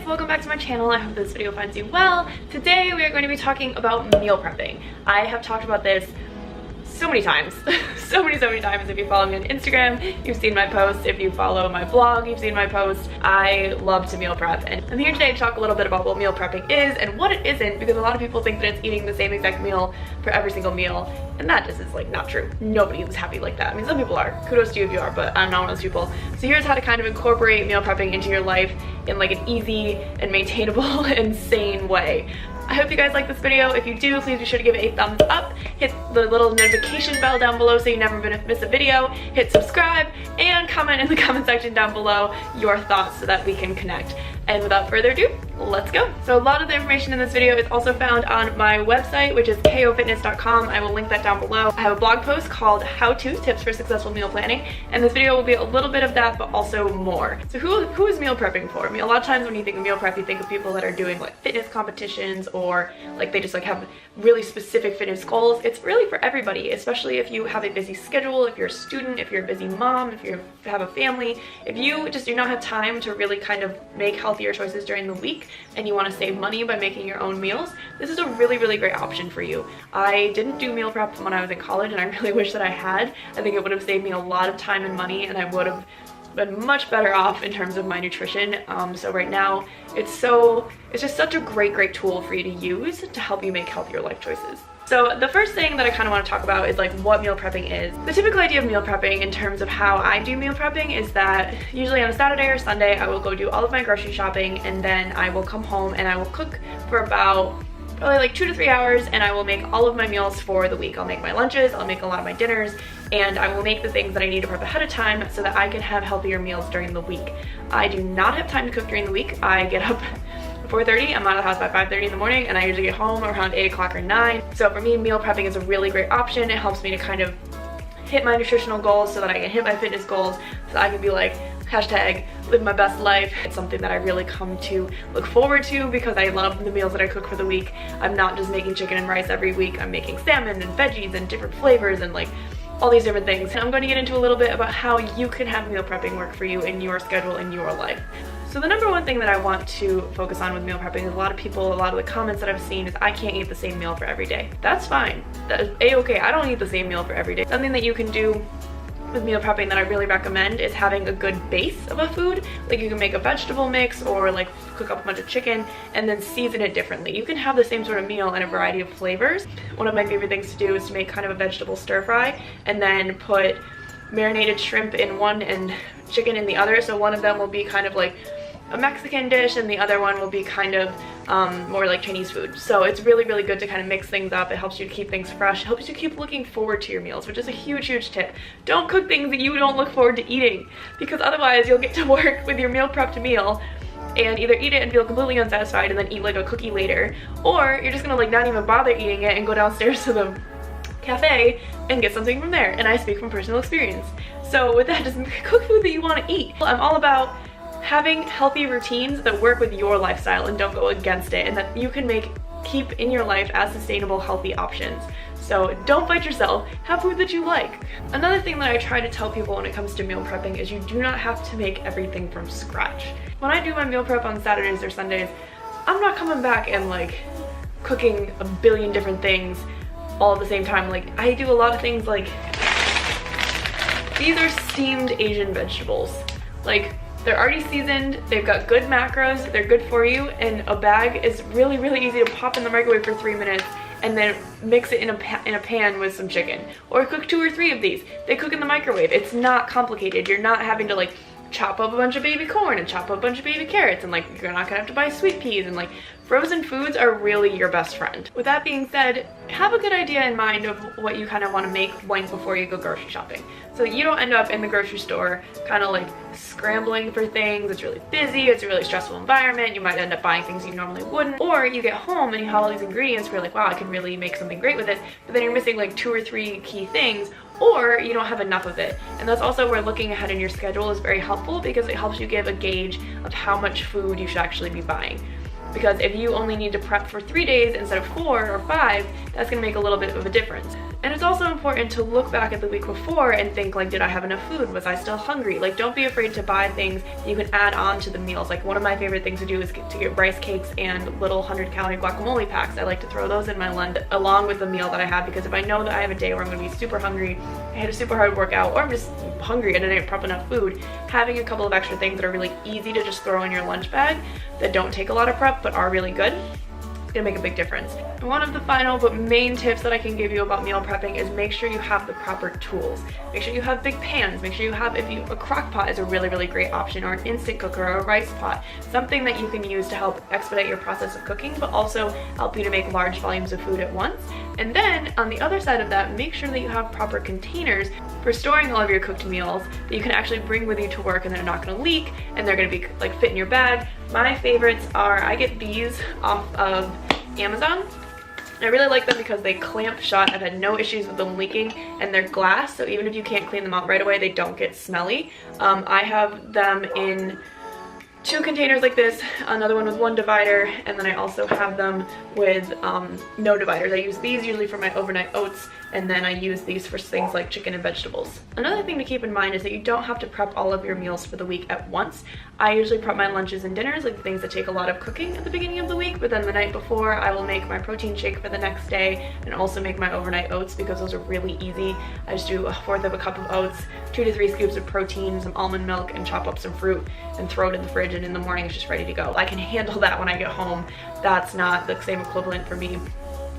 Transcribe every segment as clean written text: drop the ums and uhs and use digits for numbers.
guys, welcome back to my channel. I hope this video finds you well. Today we are going to be talking about meal prepping. I have talked about this so many times, so many times. If you follow me on Instagram, you've seen my posts. If you follow my blog, you've seen my posts. I love to meal prep, and I'm here today to talk a little bit about what meal prepping is and what it isn't, because a lot of people think that it's eating the same exact meal for every single meal, and that just is like not true. Nobody is happy like that. I mean, some people are. Kudos to you if you are, but I'm not one of those people. So here's how to kind of incorporate meal prepping into your life in like an easy and maintainable and sane way. I hope you guys like this video. If you do, please be sure to give it a thumbs up, hit the little notification bell down below so you never miss a video, hit subscribe, and comment in the comment section down below your thoughts so that we can connect. And without further ado, let's go. So a lot of the information in this video is also found on my website, which is kayohfitandstuff.com. I will link that down below. I have a blog post called How To Tips for Successful Meal Planning, and this video will be a little bit of that, but also more. So who is meal prepping for? I mean, a lot of times when you think of meal prep, you think of people that are doing like fitness competitions, or like they just like have really specific fitness goals. It's really for everybody, especially if you have a busy schedule, if you're a student, if you're a busy mom, if you have a family, if you just do not have time to really kind of make healthier choices during the week and you want to save money by making your own meals, this is a really great option for you. I didn't do meal prep when I was in college, and I really wish that I had. I think it would have saved me a lot of time and money, and I would have been much better off in terms of my nutrition. So right now it's just such a great tool for you to use to help you make healthier life choices. So the first thing that I kind of want to talk about is like what meal prepping is. The typical idea of meal prepping in terms of how I do meal prepping is that usually on a Saturday or Sunday I will go do all of my grocery shopping, and then I will come home and I will cook for about probably like 2 to 3 hours, and I will make all of my meals for the week. I'll make my lunches, I'll make a lot of my dinners, and I will make the things that I need to prep ahead of time so that I can have healthier meals during the week. I do not have time to cook during the week. I get up at 4:30, I'm out of the house by 5:30 in the morning, and I usually get home around 8 o'clock or 9. So for me, meal prepping is a really great option. It helps me to kind of hit my nutritional goals so that I can hit my fitness goals, so I can be like, hashtag live my best life. It's something that I really come to look forward to because I love the meals that I cook for the week. I'm not just making chicken and rice every week. I'm making salmon and veggies and different flavors and like all these different things. And I'm going to get into a little bit about how you can have meal prepping work for you in your schedule, in your life. So the number one thing that I want to focus on with meal prepping is a lot of the comments that I've seen is I can't eat the same meal for every day. That's fine. That is a-okay. I don't eat the same meal for every day. Something that you can do with meal prepping that I really recommend is having a good base of a food. Like you can make a vegetable mix or like cook up a bunch of chicken and then season it differently. You can have the same sort of meal in a variety of flavors. One of my favorite things to do is to make kind of a vegetable stir fry and then put marinated shrimp in one and chicken in the other. So one of them will be kind of like a Mexican dish and the other one will be kind of more like Chinese food. So it's really good to kind of mix things up. It helps you to keep things fresh. It helps you keep looking forward to your meals, which is a huge tip. Don't cook things that you don't look forward to eating, because otherwise you'll get to work with your meal prepped meal and either eat it and feel completely unsatisfied and then eat like a cookie later, or you're just gonna like not even bother eating it and go downstairs to the cafe and get something from there. And I speak from personal experience. So with that, just cook food that you want to eat. I'm all about having healthy routines that work with your lifestyle and don't go against it, and that you can keep in your life as sustainable, healthy options. So don't fight yourself, have food that you like. Another thing that I try to tell people when it comes to meal prepping is you do not have to make everything from scratch. When I do my meal prep on Saturdays or Sundays, I'm not coming back and like cooking a billion different things all at the same time. Like I do a lot of things like, these are steamed Asian vegetables. Like, they're already seasoned, they've got good macros, they're good for you, and a bag is really easy to pop in the microwave for 3 minutes and then mix it in a pan with some chicken. Or cook 2 or 3 of these. They cook in the microwave. It's not complicated. You're not having to like chop up a bunch of baby corn and chop up a bunch of baby carrots, and like you're not gonna have to buy sweet peas, and like frozen foods are really your best friend. With that being said, have a good idea in mind of what you kind of want to make before you go grocery shopping, so that you don't end up in the grocery store kind of like scrambling for things. It's really busy, it's a really stressful environment, you might end up buying things you normally wouldn't, or you get home and you have all these ingredients where you're like, wow, I could really make something great with this, but then you're missing like 2 or 3 key things, or you don't have enough of it. And that's also where looking ahead in your schedule is very helpful, because it helps you give a gauge of how much food you should actually be buying. because if you only need to prep for 3 days instead of 4 or 5, that's gonna make a little bit of a difference. And it's also important to look back at the week before and think like, did I have enough food? Was I still hungry? Like, don't be afraid to buy things that you can add on to the meals. Like, one of my favorite things to do is to get rice cakes and little 100-calorie guacamole packs. I like to throw those in my lunch along with the meal that I have, because if I know that I have a day where I'm gonna be super hungry, I had a super hard workout, or I'm just hungry and I didn't prep enough food, having a couple of extra things that are really easy to just throw in your lunch bag that don't take a lot of prep but are really good, gonna make a big difference. And one of the final but main tips that I can give you about meal prepping is make sure you have the proper tools. Make sure you have big pans. Make sure you have, a crock pot is a really great option, or an instant cooker or a rice pot. Something that you can use to help expedite your process of cooking, but also help you to make large volumes of food at once. And then on the other side of that, make sure that you have proper containers for storing all of your cooked meals that you can actually bring with you to work, and they're not gonna leak and they're gonna be like fit in your bag. My favorites are, I get these off of Amazon. I really like them because they clamp shut. I've had no issues with them leaking, and they're glass, so even if you can't clean them out right away, they don't get smelly. I have them in 2 containers like this, another one with 1 divider, and then I also have them with no dividers. I use these usually for my overnight oats, and then I use these for things like chicken and vegetables. Another thing to keep in mind is that you don't have to prep all of your meals for the week at once. I usually prep my lunches and dinners, like the things that take a lot of cooking at the beginning of the week, but then the night before I will make my protein shake for the next day and also make my overnight oats, because those are really easy. I just do 1/4 of a cup of oats, 2 to 3 scoops of protein, some almond milk, and chop up some fruit and throw it in the fridge, and in the morning it's just ready to go. I can handle that when I get home. That's not the same equivalent for me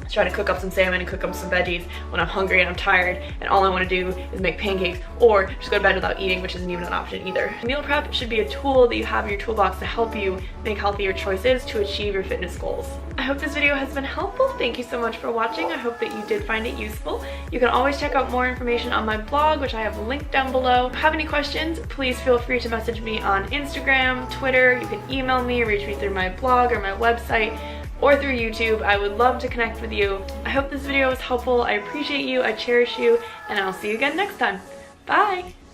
trying to cook up some salmon and cook up some veggies when I'm hungry and I'm tired and all I want to do is make pancakes or just go to bed without eating, which isn't even an option either. Meal prep should be a tool that you have in your toolbox to help you make healthier choices to achieve your fitness goals. I hope this video has been helpful. Thank you so much for watching. I hope that you did find it useful. You can always check out more information on my blog, which I have linked down below. If you have any questions, please feel free to message me on Instagram, Twitter. You can email me, reach me through my blog or my website, or through YouTube. I would love to connect with you. I hope this video was helpful. I appreciate you, I cherish you, and I'll see you again next time. Bye!